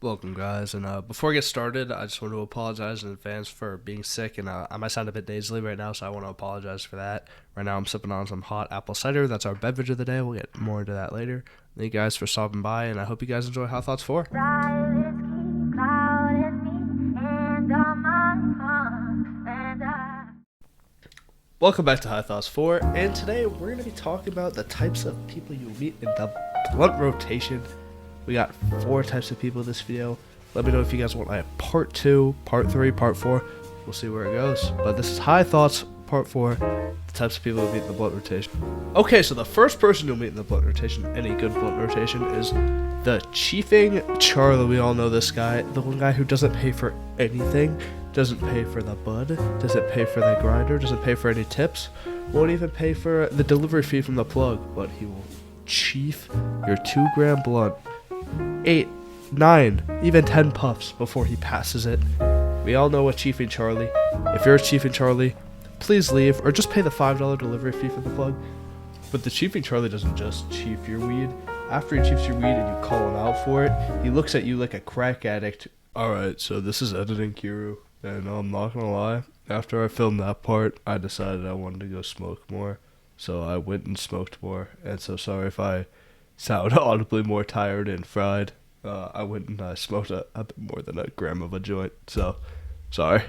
Welcome, guys. And before I get started, I just want to apologize in advance for being sick. And I might sound a bit nasally right now, so I want to apologize for that. Right now, I'm sipping on some hot apple cider. That's our beverage of the day. We'll get more into that later. Thank you guys for stopping by, and I hope you guys enjoy Hot Thoughts 4. Welcome back to High Thoughts 4, and today we're going to be talking about the types of people you meet in the blunt rotation. We got 4 types of people in this video. Let me know if you guys want like part 2, part 3, part 4. We'll see where it goes. But this is High Thoughts part 4, the types of people who meet in the blunt rotation. Okay, so the first person you'll meet in the blunt rotation, any good blunt rotation, is the Chiefing Charlie. We all know this guy, the one guy who doesn't pay for anything, doesn't pay for the bud, doesn't pay for the grinder, doesn't pay for any tips, won't even pay for the delivery fee from the plug, but he will chief your 2-gram blunt 8, 9, even 10 puffs before he passes it. We all know a Chiefing Charlie. If you're a Chiefing Charlie, please leave or just pay the $5 delivery fee for the plug. But the Chiefing Charlie doesn't just chief your weed. After he chiefs your weed and you call him out for it, he looks at you like a crack addict. Alright, so this is editing Kiru, and I'm not gonna lie, after I filmed that part, I decided I wanted to go smoke more. So I went and smoked more, and so sorry if I sound audibly more tired and fried. I went and I smoked a bit more than a gram of a joint, so sorry.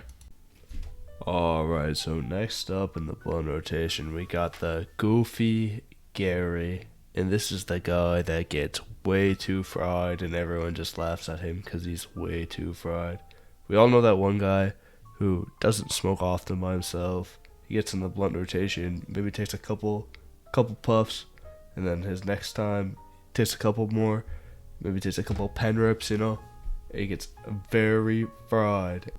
Alright, so next up in the blunt rotation, we got the Goofy Gary. And this is the guy that gets way too fried and everyone just laughs at him because he's way too fried. We all know that one guy who doesn't smoke often by himself. He gets in the blunt rotation, maybe takes a couple puffs, and then his next time takes a couple more, maybe takes a couple pen rips, and he gets very fried.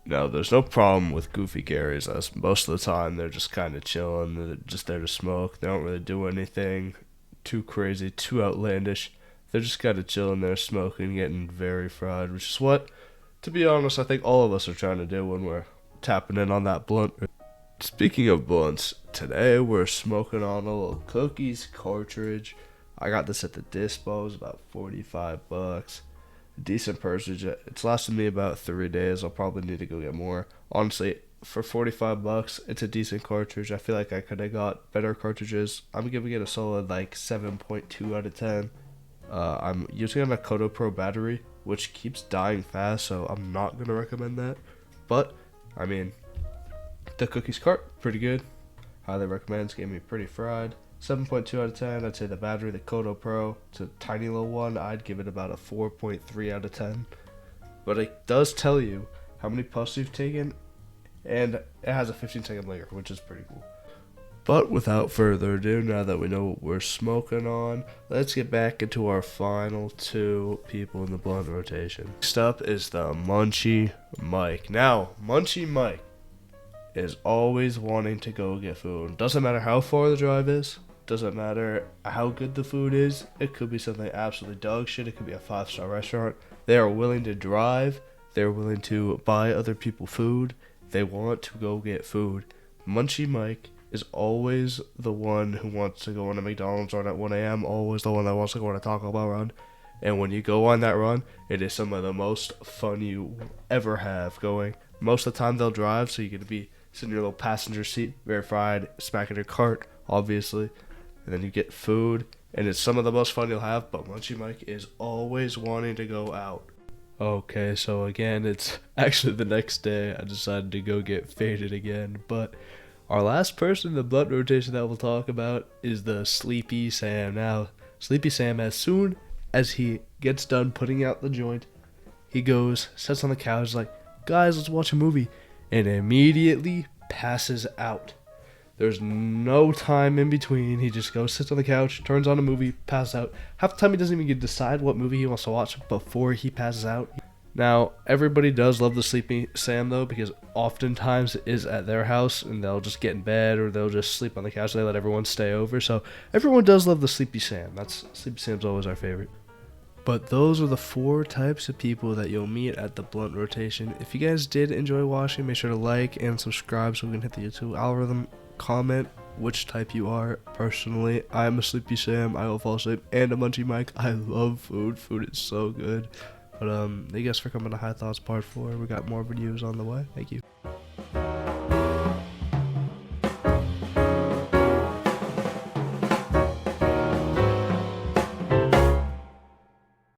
Now, there's no problem with Goofy Garys, as most of the time they're just kind of chilling, they're just there to smoke, they don't really do anything too crazy, too outlandish. They're just kind of chilling there, smoking, getting very fried, which is what, to be honest, I think all of us are trying to do when we're tapping in on that blunt. Speaking of blunts, today we're smoking on a little Cookies cartridge. I got this at the Dispo, it was about $45. Decent purchase. It's lasted me about 3 days. I'll probably need to go get more. Honestly, for $45, it's a decent cartridge. I feel like I could have got better cartridges. I'm giving it a solid like 7.2 out of 10. I'm using a Kodo Pro battery, which keeps dying fast, so I'm not going to recommend that. But, I mean, the Cookies cart, pretty good. Highly recommend. It's getting me pretty fried. 7.2 out of 10. I'd say the battery, the Kodo Pro, it's a tiny little one. I'd give it about a 4.3 out of 10. But it does tell you how many puffs you've taken, and it has a 15-second linger, which is pretty cool. But without further ado, now that we know what we're smoking on, let's get back into our final 2 people in the blunt rotation. Next up is the Munchie Mike. Now, Munchie Mike is always wanting to go get food. Doesn't matter how far the drive is, doesn't matter how good the food is. It could be something absolutely dog shit, it could be a 5-star restaurant. They are willing to drive, they're willing to buy other people food, they want to go get food. Munchie Mike is always the one who wants to go on a McDonald's run at 1 a.m., always the one that wants to go on a Taco Bell run. And when you go on that run, it is some of the most fun you ever have going. Most of the time they'll drive, so you're going to be sitting in your little passenger seat, very fried, smacking your cart, obviously. And then you get food, and it's some of the most fun you'll have, but Munchie Mike is always wanting to go out. Okay, so again, it's actually the next day I decided to go get faded again, but our last person in the blunt rotation that we'll talk about is the Sleepy Sam. Now, Sleepy Sam, as soon as he gets done putting out the joint, he goes, sits on the couch, like, guys, let's watch a movie, and immediately passes out. There's no time in between. He just goes, sits on the couch, turns on a movie, passes out. Half the time he doesn't even get to decide what movie he wants to watch before he passes out. Now, everybody does love the Sleepy Sam, though, because oftentimes it is at their house, and they'll just get in bed, or they'll just sleep on the couch. They let everyone stay over, so everyone does love the Sleepy Sam. Sleepy Sam's always our favorite. But those are the 4 types of people that you'll meet at the blunt rotation. If you guys did enjoy watching, make sure to like and subscribe so we can hit the YouTube algorithm. Comment which type you are. Personally, I'm a Sleepy Sam. I will fall asleep. And a Munchie Mike. I love food. Food is so good. But thank you guys for coming to High Thoughts Part 4. We got more videos on the way. Thank you.